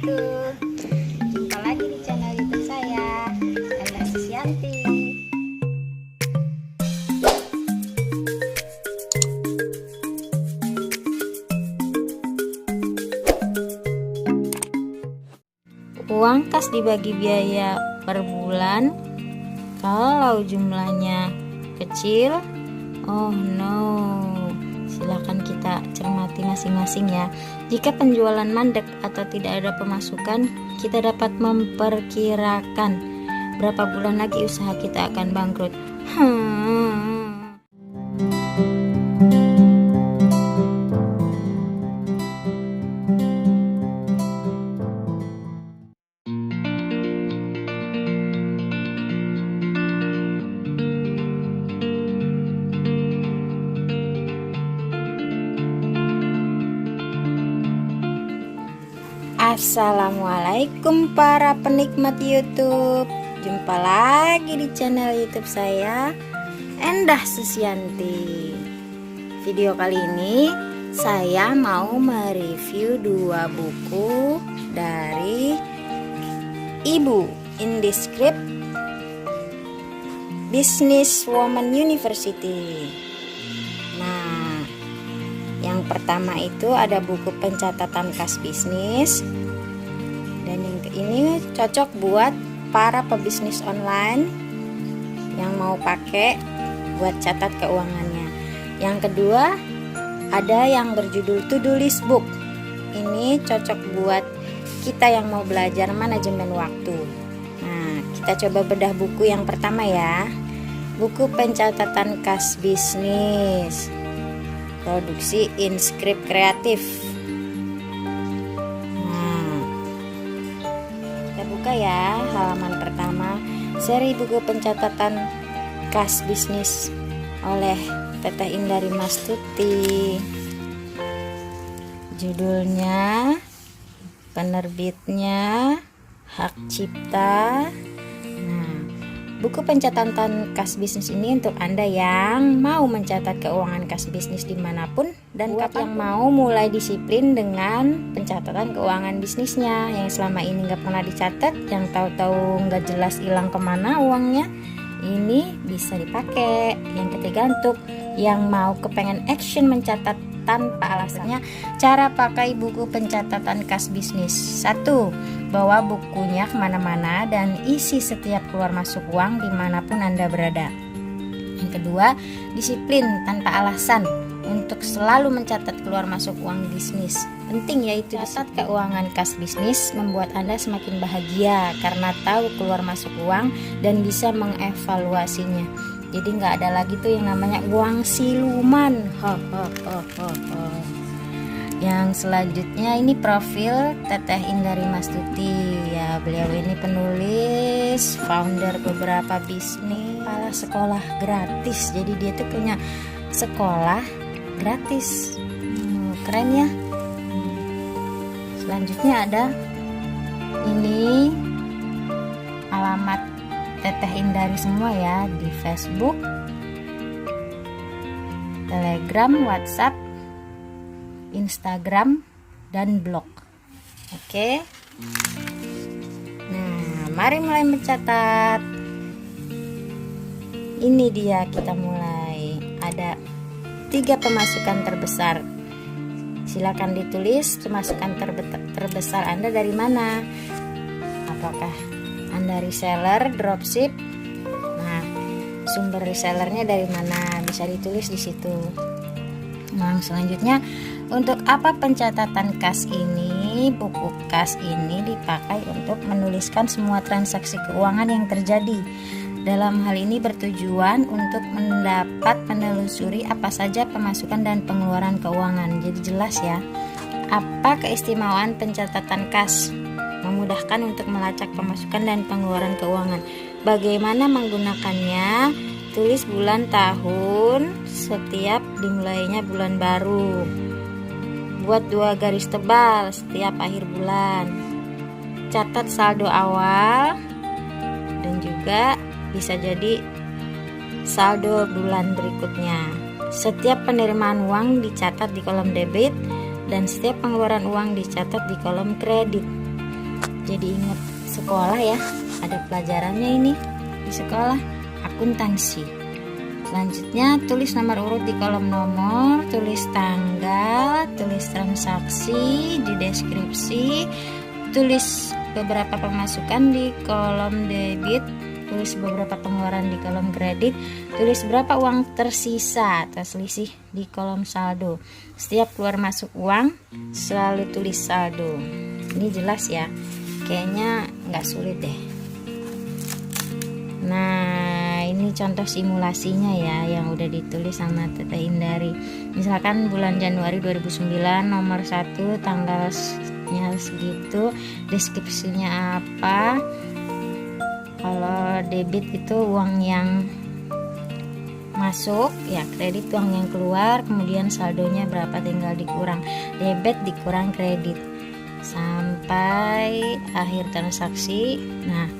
wabarakatuh. Jumpa lagi di channel YouTube saya, Ella Susianti. Uang kas dibagi biaya per bulan. Kalau jumlahnya kecil, oh no, silakan kita cermati masing-masing ya. Jika penjualan mandek atau tidak ada pemasukan, kita dapat memperkirakan berapa bulan lagi usaha kita akan bangkrut. Assalamualaikum para penikmat YouTube. Jumpa lagi di channel YouTube saya, Endah Susianti. Video kali ini saya mau mereview dua buku dari Ibu Indescript Business Woman University. Nah, yang pertama itu ada buku pencatatan kas bisnis. Dan yang ini cocok buat para pebisnis online yang mau pakai buat catat keuangannya. Yang kedua ada yang berjudul To-Do List Book. Ini cocok buat kita yang mau belajar manajemen waktu. Nah, kita coba bedah buku yang pertama ya. Buku pencatatan kas bisnis, produksi Inscript Kreatif. Buka ya, halaman pertama, seri buku pencatatan kas bisnis oleh Teteh Indari Mastuti. Judulnya, penerbitnya Hak Cipta. Nah, buku pencatatan kas bisnis ini untuk Anda yang mau mencatat keuangan kas bisnis dimanapun dan kapan yang mau mulai disiplin dengan pencatatan keuangan bisnisnya yang selama ini nggak pernah dicatat, yang tahu-tahu nggak jelas hilang kemana uangnya. Ini bisa dipakai. Yang ketiga untuk yang mau kepengen action mencatat tanpa alasannya, cara pakai buku pencatatan kas bisnis. 1. Bawa bukunya kemana-mana dan isi setiap keluar masuk uang dimanapun Anda berada. Yang kedua, disiplin tanpa alasan untuk selalu mencatat keluar masuk uang bisnis. Penting yaitu catat keuangan kas bisnis membuat Anda semakin bahagia karena tahu keluar masuk uang dan bisa mengevaluasinya. Jadi nggak ada lagi tuh yang namanya uang siluman. Yang selanjutnya ini profil Teteh Indari Mastuti ya. Beliau ini penulis, founder beberapa bisnis, kepala sekolah gratis. Jadi dia tuh punya sekolah gratis. Keren ya. Selanjutnya ada ini alamat Teteh Indari semua ya, di Facebook, Telegram, WhatsApp, Instagram, dan blog. Oke. Nah, mari mulai mencatat. Ini dia, kita mulai. Ada 3 pemasukan terbesar. Silakan ditulis pemasukan terbesar Anda dari mana. Apakah Anda reseller, dropship? Nah, sumber resellernya dari mana? Bisa ditulis di situ. Nah, selanjutnya untuk apa pencatatan kas ini? Buku kas ini dipakai untuk menuliskan semua transaksi keuangan yang terjadi. Dalam hal ini bertujuan untuk mendapat menelusuri apa saja pemasukan dan pengeluaran keuangan. Jadi jelas ya. Apa keistimewaan pencatatan kas? Memudahkan untuk melacak pemasukan dan pengeluaran keuangan. Bagaimana menggunakannya? Tulis bulan tahun setiap dimulainya bulan baru. Buat 2 garis tebal setiap akhir bulan. Catat saldo awal dan juga bisa jadi saldo bulan berikutnya. Setiap penerimaan uang dicatat di kolom debit dan setiap pengeluaran uang dicatat di kolom kredit. jadi ingat sekolah ya, ada pelajarannya ini di sekolah, akuntansi. Selanjutnya tulis nomor urut di kolom nomor, tulis tanggal, tulis transaksi di deskripsi, tulis beberapa pemasukan di kolom debit, tulis beberapa pengeluaran di kolom kredit, tulis berapa uang tersisa atau selisih di kolom saldo. Setiap keluar masuk uang selalu tulis saldo. Ini jelas ya, kayaknya nggak sulit deh. Nah, ini contoh simulasinya ya yang udah ditulis sama Teteh Indari. Misalkan bulan Januari 2009 nomor 1 tanggalnya segitu, deskripsinya apa. Kalau debit itu uang yang masuk, ya kredit uang yang keluar, kemudian saldonya berapa tinggal dikurang, debit dikurang kredit sampai akhir transaksi. Nah,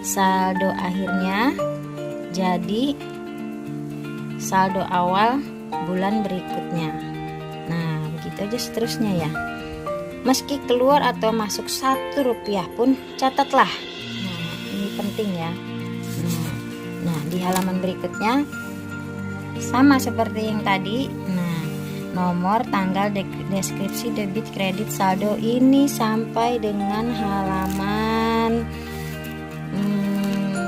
saldo akhirnya jadi saldo awal bulan berikutnya. Nah, begitu aja seterusnya ya. Meski keluar atau masuk Rp1 pun catatlah. Nah, ini penting ya. Nah, di halaman berikutnya sama seperti yang tadi. Nah, nomor, tanggal, deskripsi, debit, kredit, saldo ini sampai dengan halaman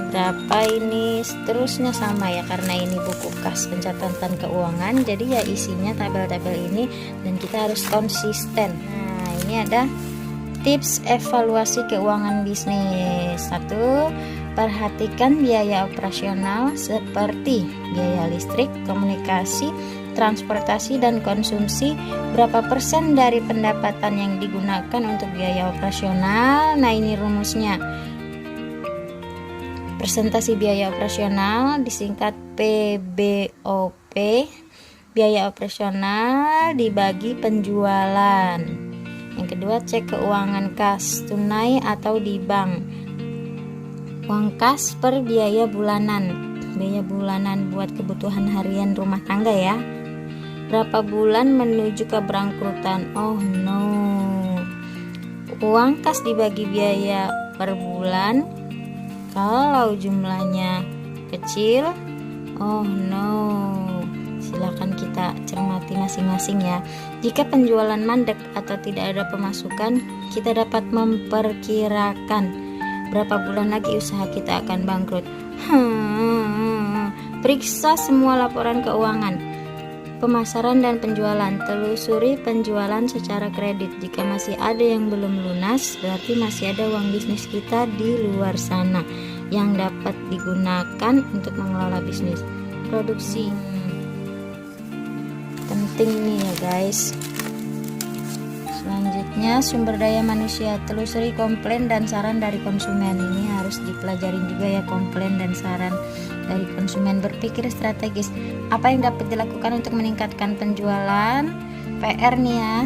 berapa ini, seterusnya sama ya, karena ini buku kas pencatatan keuangan, jadi ya isinya tabel-tabel ini dan kita harus konsisten. Nah, ini ada tips evaluasi keuangan bisnis. 1. Perhatikan biaya operasional seperti biaya listrik, komunikasi, transportasi, dan konsumsi. Berapa persen dari pendapatan yang digunakan untuk biaya operasional? Nah, ini rumusnya. Persentase biaya operasional disingkat PBOP. Biaya operasional dibagi penjualan. Yang kedua, cek keuangan kas, tunai atau di bank. Uang kas per biaya bulanan. Biaya bulanan buat kebutuhan harian rumah tangga ya. Berapa bulan menuju keberangkrutan? Oh no. Uang kas dibagi biaya per bulan. Kalau jumlahnya kecil, oh no. Silakan kita cermati masing-masing ya. Jika penjualan mandek atau tidak ada pemasukan, kita dapat memperkirakan berapa bulan lagi usaha kita akan bangkrut. Periksa semua laporan keuangan, pemasaran dan penjualan. Telusuri penjualan secara kredit. Jika masih ada yang belum lunas, berarti masih ada uang bisnis kita di luar sana yang dapat digunakan untuk mengelola bisnis. Produksi penting nih ya guys. Selanjutnya, sumber daya manusia. Telusuri komplain dan saran dari konsumen. Ini harus dipelajarin juga ya, komplain dan saran dari konsumen. Berpikir strategis. Apa yang dapat dilakukan untuk meningkatkan penjualan? PR nih ya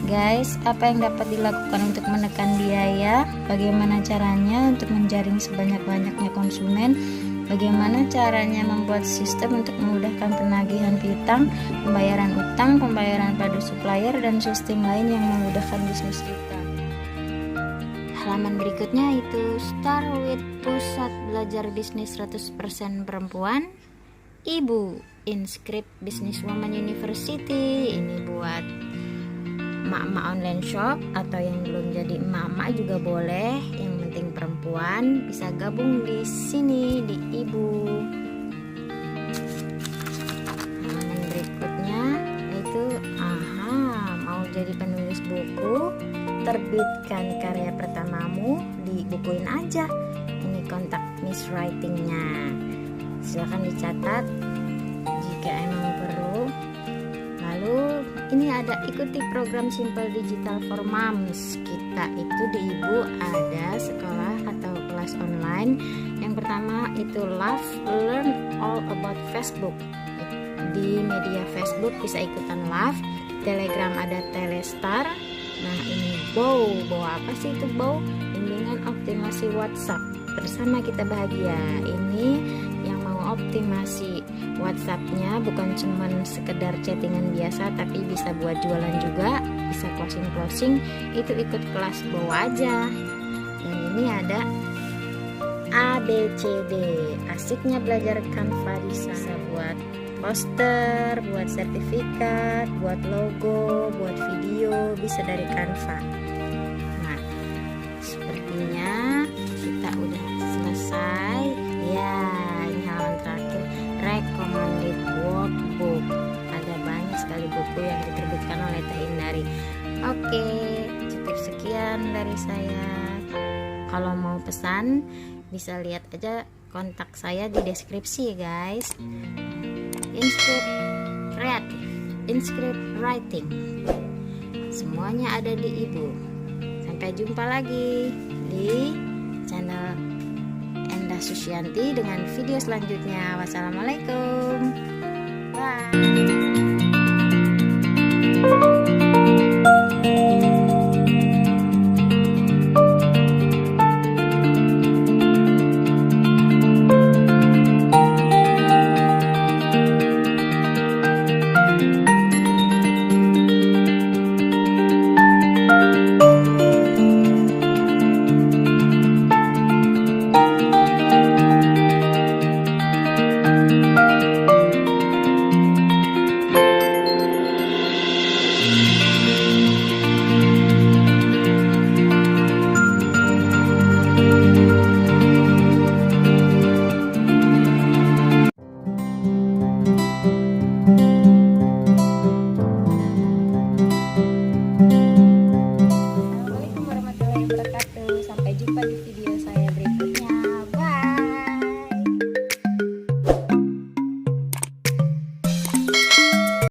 guys. Apa yang dapat dilakukan untuk menekan biaya? Bagaimana caranya untuk menjaring sebanyak-banyaknya konsumen? Bagaimana caranya membuat sistem untuk memudahkan penagihan piutang, pembayaran utang, pembayaran pada supplier, dan sistem lain yang memudahkan bisnis kita. Halaman berikutnya itu Start with Pusat Belajar Bisnis 100% Perempuan, Ibu Inscript Businesswoman University. Ini buat emak-emak online shop atau yang belum jadi emak-emak juga boleh. Yang penting perempuan bisa gabung di sini di Ibu. Halaman berikutnya itu mau jadi penulis buku, terbitkan karya pertamamu, dibukuin aja. Ini kontak Miss Writing-nya. Silakan dicatat jika emang perlu. Lalu ini ada ikuti program Simple Digital for Moms. Kita itu di Ibu ada sekolah atau kelas online. Yang pertama itu Love Learn All About Facebook. Di media Facebook bisa ikutan Love. Telegram ada Telestar. Nah, ini Bow apa sih itu Bow? Bimbingan optimasi WhatsApp. Bersama kita bahagia. Ini yang mau optimasi WhatsApp-nya bukan cuman sekedar chattingan biasa, tapi bisa buat jualan juga, bisa closing, itu ikut kelas Bow aja. Dan ini ada ABCD. Asiknya belajar Canva bisa buat poster, buat sertifikat, buat logo, buat video, bisa dari Canva. Nah, sepertinya kita udah selesai. Ya, ini halaman terakhir, recommended workbook. Ada banyak sekali buku yang diterbitkan oleh Teh Indari. Oke, cukup sekian dari saya. Kalau mau pesan bisa lihat aja kontak saya di deskripsi, guys. Inscript kreatif, inscript writing, semuanya ada di Ibu. Sampai jumpa lagi di channel Endah Susyanti dengan video selanjutnya. Wassalamualaikum. Bye.